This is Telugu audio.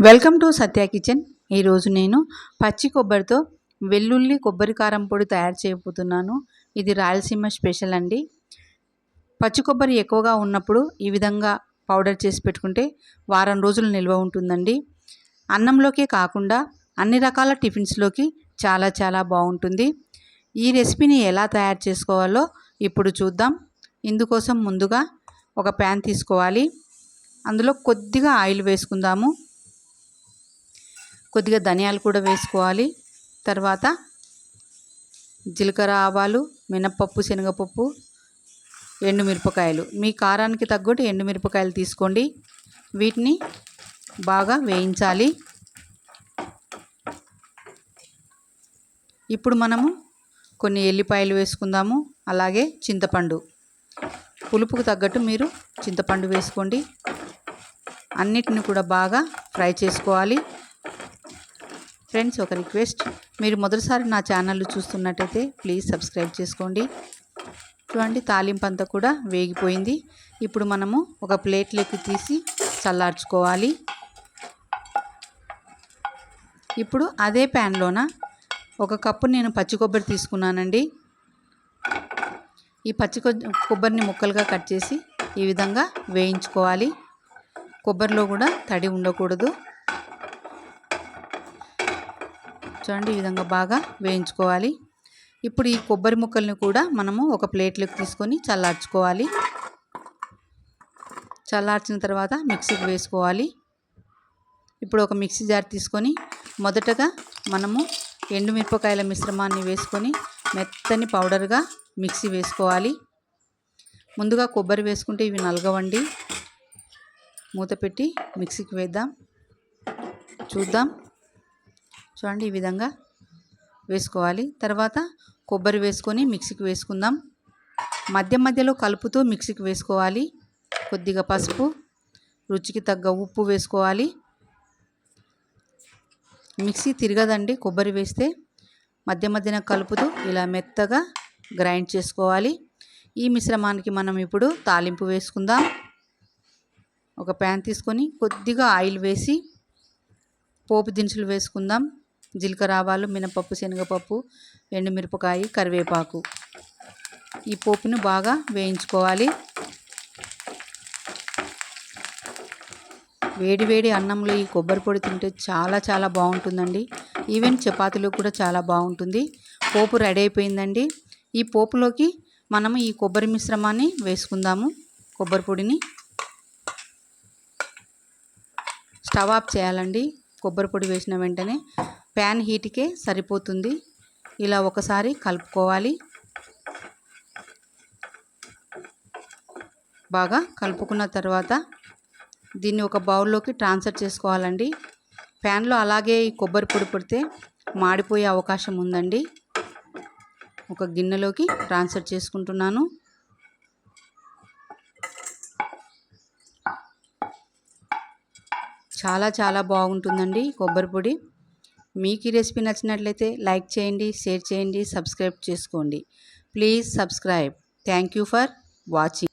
Welcome to Satya kitchen. ఈరోజు నేను పచ్చి కొబ్బరితో వెల్లుల్లి కొబ్బరి కారం పొడి తయారు చేయబోతున్నాను. ఇది రాయలసీమ స్పెషల్ అండి. పచ్చి కొబ్బరి ఎక్కువగా ఉన్నప్పుడు ఈ విధంగా పౌడర్ చేసి పెట్టుకుంటే వారం రోజులు నిల్వ ఉంటుందండి. అన్నంలోకే కాకుండా అన్ని రకాల టిఫిన్స్లోకి చాలా బాగుంటుంది. ఈ రెసిపీని ఎలా తయారు చేసుకోవాలో ఇప్పుడు చూద్దాం. ఇందుకోసం ముందుగా ఒక ప్యాన్ తీసుకోవాలి. అందులో కొద్దిగా ఆయిల్ వేసుకుందాము. కొద్దిగా ధనియాలు కూడా వేసుకోవాలి. తర్వాత జీలకర్ర, ఆవాలు, మినపప్పు, శనగపప్పు, ఎండుమిరపకాయలు, మీ కారానికి తగ్గట్టు ఎండుమిరపకాయలు తీసుకోండి. వీటిని బాగా వేయించాలి. ఇప్పుడు మనము కొన్ని ఎల్లిపాయలు వేసుకుందాము. అలాగే చింతపండు, పులుపుకు తగ్గట్టు మీరు చింతపండు వేసుకోండి. అన్నిటిని కూడా బాగా ఫ్రై చేసుకోవాలి. ఫ్రెండ్స్, ఒక రిక్వెస్ట్, మీరు మొదటిసారి నా ఛానల్ చూస్తున్నట్టయితే ప్లీజ్ సబ్స్క్రైబ్ చేసుకోండి. చూడండి, తాలింపు అంతా కూడా వేగిపోయింది. ఇప్పుడు మనము ఒక ప్లేట్లోకి తీసి చల్లార్చుకోవాలి. ఇప్పుడు అదే ప్యాన్లోన ఒక కప్పు నేను పచ్చి కొబ్బరి తీసుకున్నానండి. ఈ పచ్చి కొబ్బరిని ముక్కలుగా కట్ చేసి ఈ విధంగా వేయించుకోవాలి. కొబ్బరిలో కూడా తడి ఉండకూడదు. చూడండి, ఈ విధంగా బాగా వేయించుకోవాలి. ఇప్పుడు ఈ కొబ్బరి ముక్కల్ని కూడా మనము ఒక ప్లేట్లోకి తీసుకొని చల్లార్చుకోవాలి. చల్లార్చిన తర్వాత మిక్సీకి వేసుకోవాలి. ఇప్పుడు ఒక మిక్సీ జార్ తీసుకొని మొదటగా మనము ఎండుమిరపకాయల మిశ్రమాన్ని వేసుకొని మెత్తని పౌడర్గా మిక్సీ వేసుకోవాలి. ముందుగా కొబ్బరి వేసుకుంటే ఇవి నలగవండి. మూత పెట్టి మిక్సీకి వేద్దాం. చూద్దాం. చూడండి, ఈ విధంగా వేసుకోవాలి. తర్వాత కొబ్బరి వేసుకొని మిక్సీకి వేసుకుందాం. మధ్యలో కలుపుతూ మిక్సీకి వేసుకోవాలి. కొద్దిగా పసుపు, రుచికి తగ్గ ఉప్పు వేసుకోవాలి. మిక్సీ తిరగదండి కొబ్బరి వేస్తే. మధ్యన కలుపుతూ ఇలా మెత్తగా గ్రైండ్ చేసుకోవాలి. ఈ మిశ్రమానికి మనం ఇప్పుడు తాలింపు వేసుకుందాం. ఒక ప్యాన్ తీసుకొని కొద్దిగా ఆయిల్ వేసి పోపు దినుసులు వేసుకుందాం. జీలకర్ర, ఆవాలు, మినపప్పు, శనగపప్పు, ఎండుమిరపకాయ, కరివేపాకు. ఈ పోపును బాగా వేయించుకోవాలి. వేడి అన్నంలో ఈ కొబ్బరి పొడి తింటే చాలా బాగుంటుందండి. ఈవెన్ చపాతీలో కూడా చాలా బాగుంటుంది. పోపు రెడీ అయిపోయిందండి. ఈ పోపులోకి మనము ఈ కొబ్బరి మిశ్రమాన్ని వేసుకుందాము. కొబ్బరి పొడిని స్టవ్ ఆఫ్ చేయాలండి. కొబ్బరి పొడి వేసిన వెంటనే ప్యాన్ హీట్కే సరిపోతుంది. ఇలా ఒకసారి కలుపుకోవాలి. బాగా కలుపుకున్న తర్వాత దీన్ని ఒక బౌల్లోకి ట్రాన్స్ఫర్ చేసుకోవాలండి. ప్యాన్లో అలాగే ఈ కొబ్బరి పొడి పడితే మాడిపోయే అవకాశం ఉందండి. ఒక గిన్నెలోకి ట్రాన్స్ఫర్ చేసుకుంటున్నాను. చాలా బాగుంటుందండి కొబ్బరి పొడి. మీకు ఈ రెసిపీ నచ్చినట్లయితే లైక్ చేయండి, షేర్ చేయండి, సబ్స్క్రైబ్ చేసుకోండి. Please subscribe. Thank you for watching.